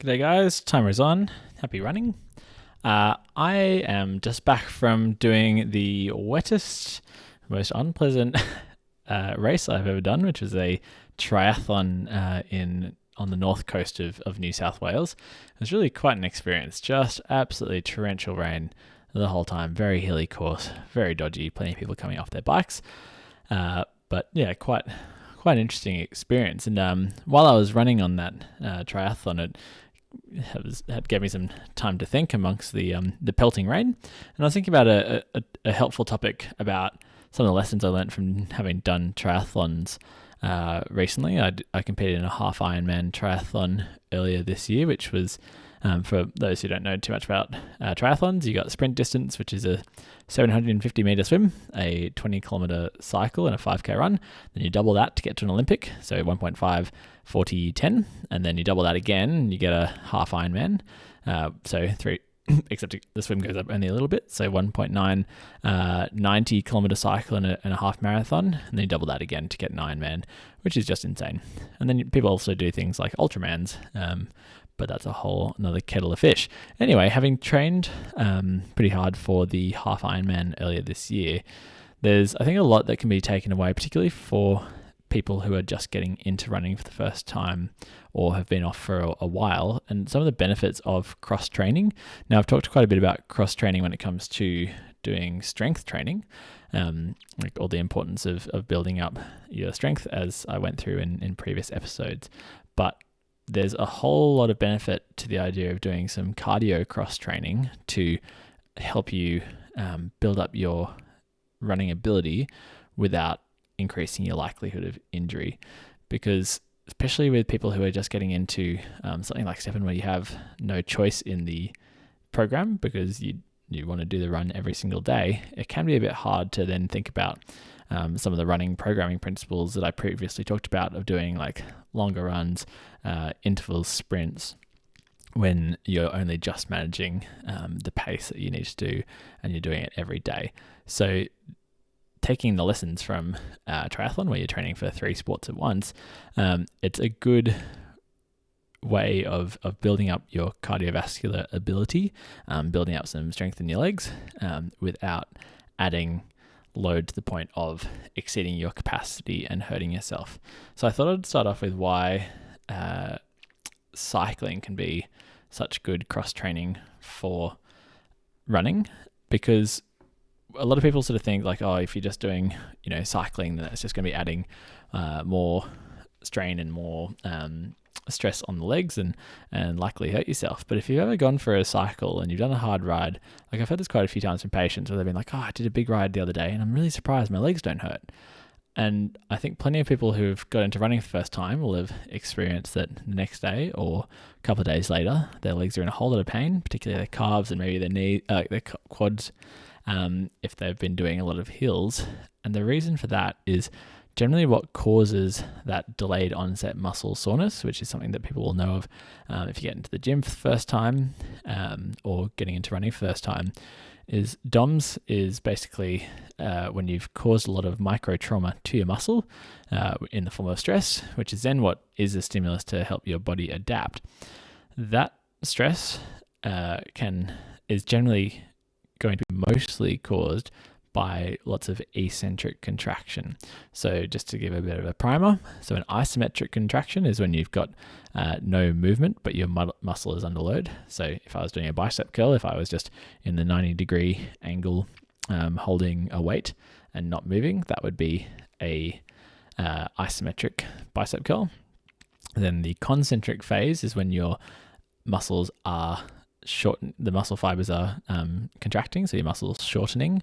G'day guys, timer's on. Happy running. I am just back from doing the wettest, most unpleasant race I've ever done, which was a triathlon on the north coast of New South Wales. It was really quite an experience, just absolutely torrential rain the whole time, very hilly course, very dodgy, plenty of people coming off their bikes. But yeah, quite an interesting experience. And while I was running on that triathlon, it gave me some time to think amongst the pelting rain. And I was thinking about a helpful topic about some of the lessons I learned from having done triathlons recently. I competed in a half Ironman triathlon earlier this year, which was, for those who don't know too much about triathlons, you got sprint distance, which is a 750 meter swim, a 20 kilometer cycle, and a 5k run. Then you double that to get to an Olympic, so 1.5, 40, 10, and then you double that again, and you get a half Ironman. So 3, except the swim goes up only a little bit, so 1.9, 90 kilometer cycle and a half marathon, and then you double that again to get an Ironman, which is just insane. And then people also do things like Ultramans, but that's a whole another kettle of fish. Anyway, having trained pretty hard for the half Ironman earlier this year, there's, I think, a lot that can be taken away, particularly for people who are just getting into running for the first time or have been off for a while, and some of the benefits of cross-training. Now, I've talked quite a bit about cross-training when it comes to doing strength training, like all the importance of building up your strength, as I went through in previous episodes. But there's a whole lot of benefit to the idea of doing some cardio cross-training to help you build up your running ability without increasing your likelihood of injury. Because especially with people who are just getting into something like Stephen, where you have no choice in the program because you want to do the run every single day, it can be a bit hard to then think about some of the running programming principles that I previously talked about, of doing like longer runs, interval sprints, when you're only just managing the pace that you need to do and you're doing it every day. So taking the lessons from triathlon, where you're training for 3 sports at once, it's a good way of building up your cardiovascular ability, building up some strength in your legs, without adding load to the point of exceeding your capacity and hurting yourself. So I thought I'd start off with why cycling can be such good cross-training for running, because a lot of people sort of think like, oh, if you're just doing, cycling, then it's just going to be adding more strain and more stress on the legs and likely hurt yourself. But if you've ever gone for a cycle and you've done a hard ride, like I've heard this quite a few times from patients where they've been like, oh, I did a big ride the other day and I'm really surprised my legs don't hurt. And I think plenty of people who've got into running for the first time will have experienced that the next day or a couple of days later, their legs are in a whole lot of pain, particularly their calves and maybe their quads, if they've been doing a lot of hills. And the reason for that is generally what causes that delayed onset muscle soreness, which is something that people will know of if you get into the gym for the first time, or getting into running for the first time, is DOMS is basically when you've caused a lot of micro trauma to your muscle in the form of stress, which is then what is a stimulus to help your body adapt. That stress is generally going to be mostly caused by lots of eccentric contraction. So just to give a bit of a primer, so an isometric contraction is when you've got no movement, but your muscle is under load. So if I was doing a bicep curl, if I was just in the 90-degree angle holding a weight and not moving, that would be a isometric bicep curl. Then the concentric phase is when your muscles are shorten, the muscle fibers are contracting, so your muscles shortening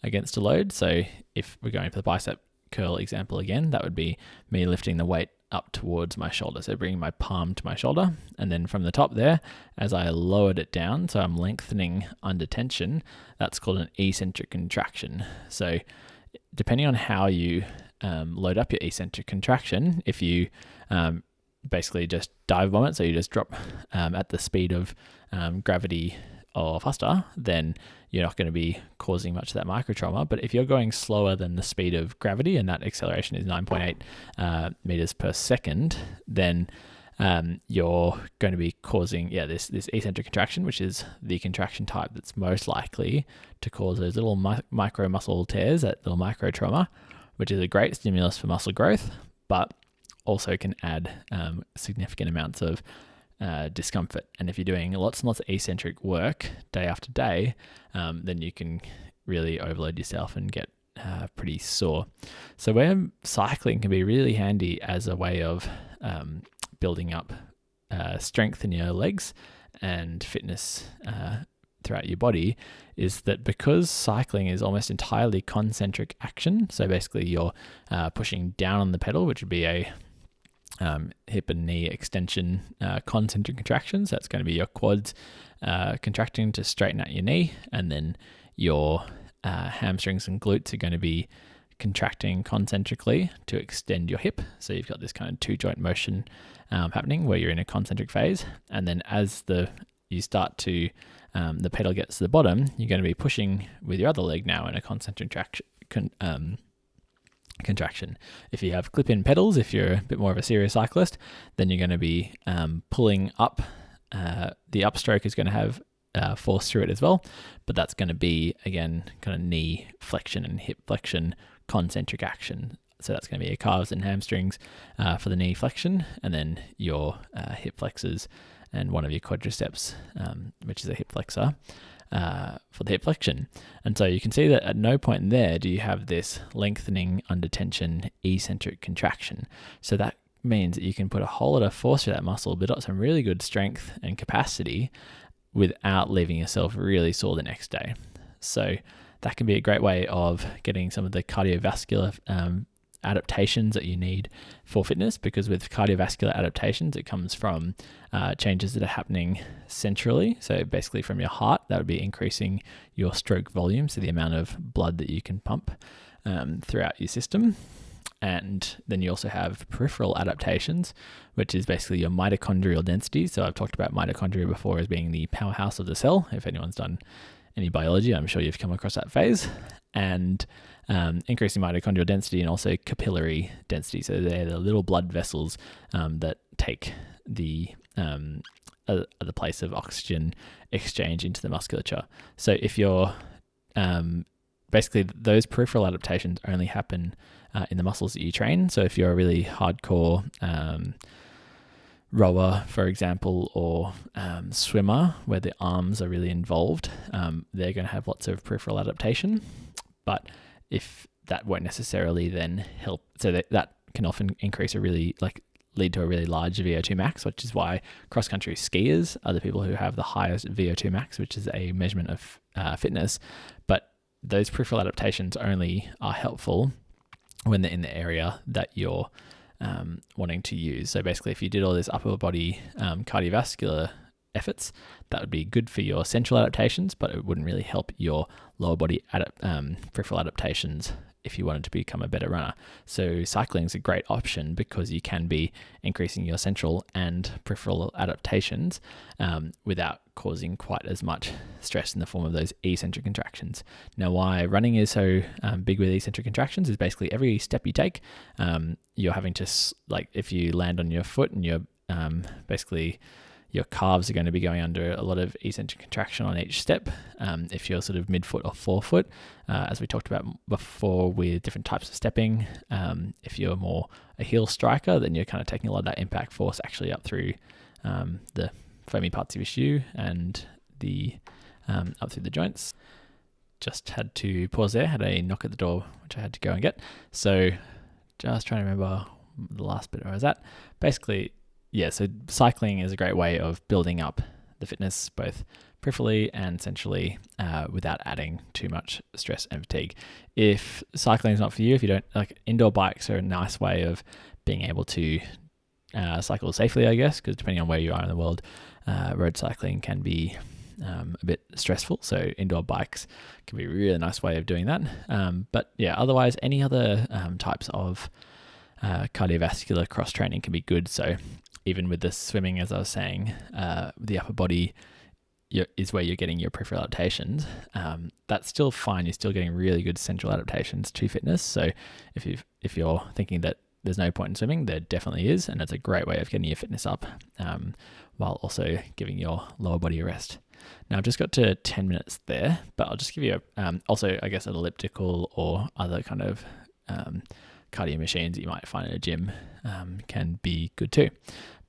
against a load. So if we're going for the bicep curl example again, that would be me lifting the weight up towards my shoulder, so bringing my palm to my shoulder, and then from the top there, as I lowered it down, so I'm lengthening under tension, that's called an eccentric contraction. So depending on how you load up your eccentric contraction, if you basically just dive bomb it, so you just drop at the speed of gravity or faster, then you're not going to be causing much of that microtrauma. But if you're going slower than the speed of gravity, and that acceleration is 9.8 meters per second, then you're going to be causing this eccentric contraction, which is the contraction type that's most likely to cause those little micro muscle tears, that little micro trauma, which is a great stimulus for muscle growth, but also can add significant amounts of discomfort. And if you're doing lots and lots of eccentric work day after day, then you can really overload yourself and get pretty sore. So where cycling can be really handy as a way of building up strength in your legs and fitness throughout your body, is that because cycling is almost entirely concentric action, so basically you're pushing down on the pedal, which would be a hip and knee extension concentric contractions. That's going to be your quads contracting to straighten out your knee, and then your hamstrings and glutes are going to be contracting concentrically to extend your hip. So you've got this kind of two joint motion happening where you're in a concentric phase, and then as you start to the pedal gets to the bottom, you're going to be pushing with your other leg now in a concentric contraction. If you have clip-in pedals, if you're a bit more of a serious cyclist, then you're going to be pulling up. The upstroke is going to have force through it as well, but that's going to be, again, kind of knee flexion and hip flexion concentric action. So that's going to be your calves and hamstrings for the knee flexion, and then your hip flexors and one of your quadriceps, which is a hip flexor, for the hip flexion. And so you can see that at no point in there do you have this lengthening under tension eccentric contraction. So that means that you can put a whole lot of force through that muscle, build up some really good strength and capacity without leaving yourself really sore the next day. So that can be a great way of getting some of the cardiovascular adaptations that you need for fitness, because with cardiovascular adaptations, it comes from changes that are happening centrally. So basically from your heart, that would be increasing your stroke volume, so the amount of blood that you can pump throughout your system. And then you also have peripheral adaptations, which is basically your mitochondrial density. So I've talked about mitochondria before as being the powerhouse of the cell. If anyone's done any biology, I'm sure you've come across that phase. And increasing mitochondrial density and also capillary density. So they're the little blood vessels that take the place of oxygen exchange into the musculature. So if you're basically, those peripheral adaptations only happen in the muscles that you train. So if you're a really hardcore rower, for example, or swimmer, where the arms are really involved, they're going to have lots of peripheral adaptation. But if that won't necessarily then help, so that can often increase lead to a really large VO2 max, which is why cross-country skiers are the people who have the highest VO2 max, which is a measurement of fitness. But those peripheral adaptations only are helpful when they're in the area that you're wanting to use. So basically, if you did all this upper body cardiovascular efforts, that would be good for your central adaptations, but it wouldn't really help your lower body peripheral adaptations if you wanted to become a better runner. So cycling is a great option because you can be increasing your central and peripheral adaptations without causing quite as much stress in the form of those eccentric contractions. Now, why running is so big with eccentric contractions is basically every step you take, you're having to, if you land on your foot and you're basically your calves are going to be going under a lot of eccentric contraction on each step. If you're sort of midfoot or forefoot, as we talked about before with different types of stepping, if you're more a heel striker, then you're kind of taking a lot of that impact force actually up through the foamy parts of your shoe and the up through the joints. Just had to pause there, had a knock at the door, which I had to go and get. So just trying to remember the last bit where I was at. Basically, yeah, so cycling is a great way of building up the fitness both peripherally and centrally without adding too much stress and fatigue. If cycling is not for you, if you don't indoor bikes are a nice way of being able to cycle safely, I guess, because depending on where you are in the world, road cycling can be a bit stressful. So indoor bikes can be a really nice way of doing that. But yeah, otherwise, any other types of cardiovascular cross training can be good. So even with the swimming, as I was saying, the upper body is where you're getting your peripheral adaptations. That's still fine. You're still getting really good central adaptations to fitness. So if you're thinking that there's no point in swimming. There definitely is, and it's a great way of getting your fitness up while also giving your lower body a rest. Now I've just got to 10 minutes there, but I'll just give you also, I guess, an elliptical or other kind of cardio machines that you might find in a gym can be good too.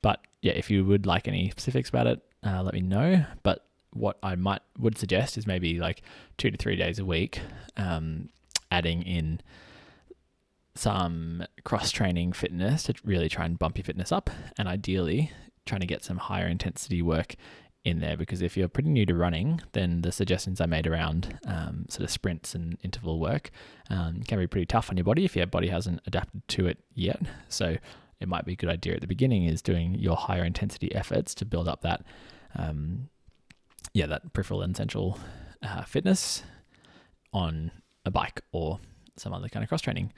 But yeah, if you would like any specifics about it, let me know. But what I would suggest is maybe like 2 to 3 days a week, adding in some cross-training fitness to really try and bump your fitness up, and ideally trying to get some higher intensity work in there, because if you're pretty new to running, then the suggestions I made around sort of sprints and interval work can be pretty tough on your body if your body hasn't adapted to it yet. So it might be a good idea at the beginning is doing your higher intensity efforts to build up that that peripheral and central fitness on a bike or some other kind of cross training.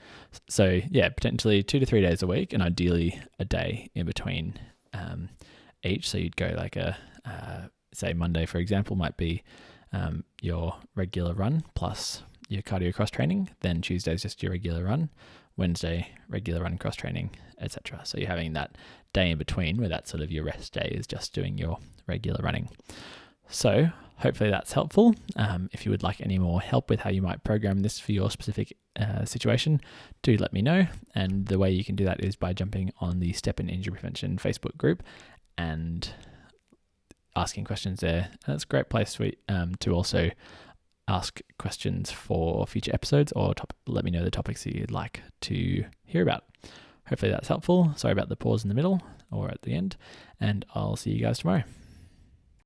So yeah, potentially 2 to 3 days a week, and ideally a day in between each. So you'd go like say Monday, for example, might be your regular run plus your cardio cross training. Then Tuesday is just your regular run. Wednesday, regular run cross training, etc. So you're having that day in between where that's sort of your rest day is just doing your regular running. So hopefully that's helpful. If you would like any more help with how you might program this for your specific situation, do let me know. And the way you can do that is by jumping on the Step in Injury Prevention Facebook group and asking questions there. And that's a great place to also ask questions for future episodes, or let me know the topics that you'd like to hear about. Hopefully that's helpful. Sorry about the pause in the middle or at the end, and I'll see you guys tomorrow.